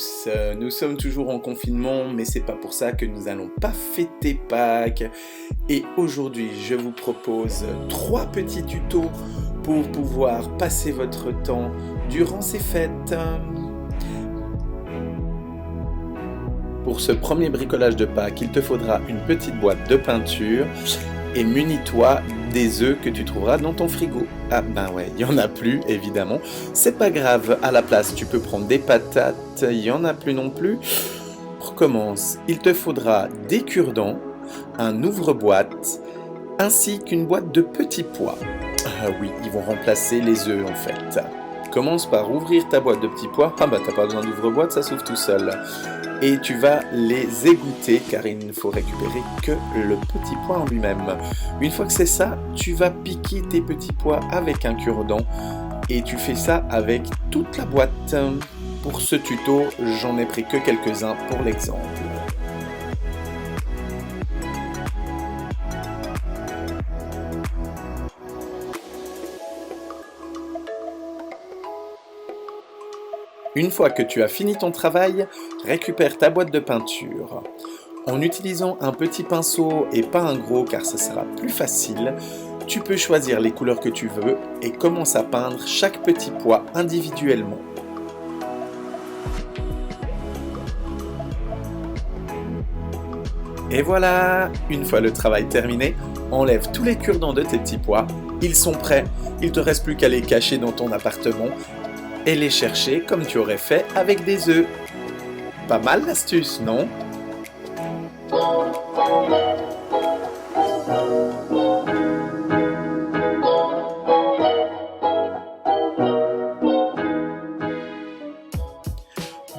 tous, nous sommes toujours en confinement, mais c'est pas pour ça que nous allons pas fêter Pâques. Et aujourd'hui, je vous propose 3 petits tutos pour pouvoir passer votre temps durant ces fêtes. Pour ce premier bricolage de Pâques, il te faudra une petite boîte de peinture et munis-toi des œufs que tu trouveras dans ton frigo. Ah ben ouais, il n'y en a plus évidemment. C'est pas grave, à la place tu peux prendre des patates, il n'y en a plus non plus. On recommence, il te faudra des cure-dents, un ouvre-boîte, ainsi qu'une boîte de petits pois. Ah oui, ils vont remplacer les œufs en fait. Commence par ouvrir ta boîte de petits pois. Ah bah t'as pas besoin d'ouvre-boîte, ça s'ouvre tout seul. Et tu vas les égoutter car il ne faut récupérer que le petit pois en lui-même. Une fois que c'est ça, tu vas piquer tes petits pois avec un cure-dent et tu fais ça avec toute la boîte. Pour ce tuto, j'en ai pris que quelques-uns pour l'exemple. Une fois que tu as fini ton travail, récupère ta boîte de peinture. En utilisant un petit pinceau et pas un gros car ça sera plus facile, tu peux choisir les couleurs que tu veux et commence à peindre chaque petit pois individuellement. Et voilà, une fois le travail terminé, enlève tous les cure-dents de tes petits pois. Ils sont prêts, il ne te reste plus qu'à les cacher dans ton appartement et les chercher comme tu aurais fait avec des œufs. Pas mal l'astuce, non ?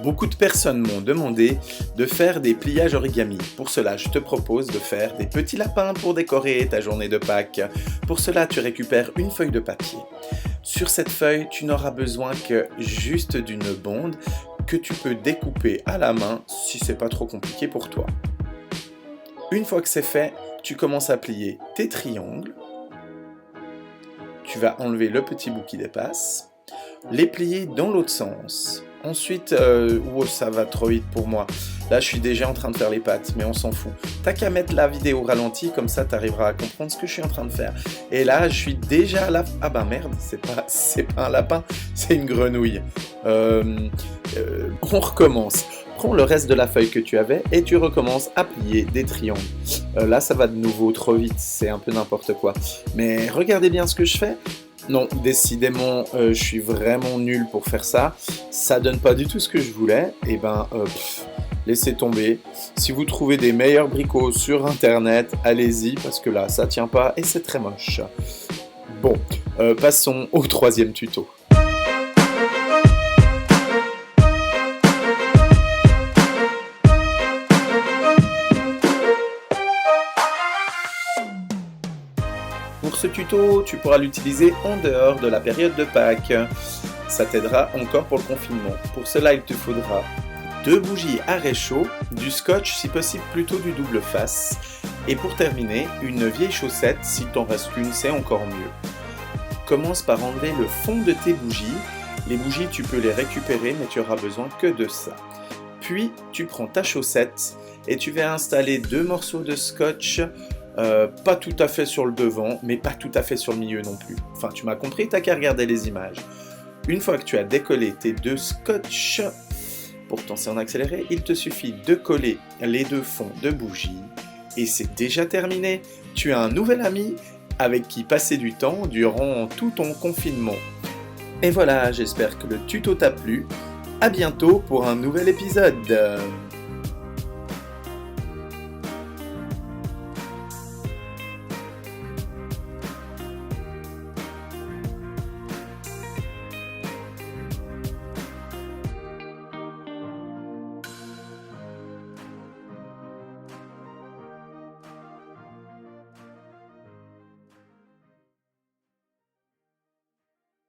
Beaucoup de personnes m'ont demandé de faire des pliages origami. Pour cela, je te propose de faire des petits lapins pour décorer ta journée de Pâques. Pour cela, tu récupères une feuille de papier. Sur cette feuille, tu n'auras besoin que juste d'une bonde que tu peux découper à la main si c'est pas trop compliqué pour toi. Une fois que c'est fait, tu commences à plier tes triangles. Tu vas enlever le petit bout qui dépasse, les plier dans l'autre sens. Ensuite, ça va trop vite pour moi. Là, je suis déjà en train de faire les pattes, mais on s'en fout. T'as qu'à mettre la vidéo ralenti, comme ça, t'arriveras à comprendre ce que je suis en train de faire. Et là, je suis déjà à la... Ah bah merde, c'est pas un lapin, c'est une grenouille. On recommence. Prends le reste de la feuille que tu avais et tu recommences à plier des triangles. Là, ça va de nouveau trop vite, c'est un peu n'importe quoi. Mais regardez bien ce que je fais. Non, décidément, je suis vraiment nul pour faire ça. Ça donne pas du tout ce que je voulais. Et ben, laissez tomber. Si vous trouvez des meilleurs bricots sur internet, allez-y, parce que là, ça tient pas et c'est très moche. Bon, passons au 3e tuto. Pour ce tuto, tu pourras l'utiliser en dehors de la période de Pâques. Ça t'aidera encore pour le confinement. Pour cela, il te faudra 2 bougies à réchaud, du scotch, si possible plutôt du double face. Et pour terminer, une vieille chaussette, si t'en reste qu'une, c'est encore mieux. Commence par enlever le fond de tes bougies. Les bougies, tu peux les récupérer, mais tu auras besoin que de ça. Puis, tu prends ta chaussette et tu vas installer 2 morceaux de scotch. Pas tout à fait sur le devant, mais pas tout à fait sur le milieu non plus. Enfin, tu m'as compris, t'as qu'à regarder les images. Une fois que tu as décollé tes 2 scotch, pourtant c'est en accéléré, il te suffit de coller les 2 fonds de bougie et c'est déjà terminé. Tu as un nouvel ami avec qui passer du temps durant tout ton confinement. Et voilà, j'espère que le tuto t'a plu. À bientôt pour un nouvel épisode.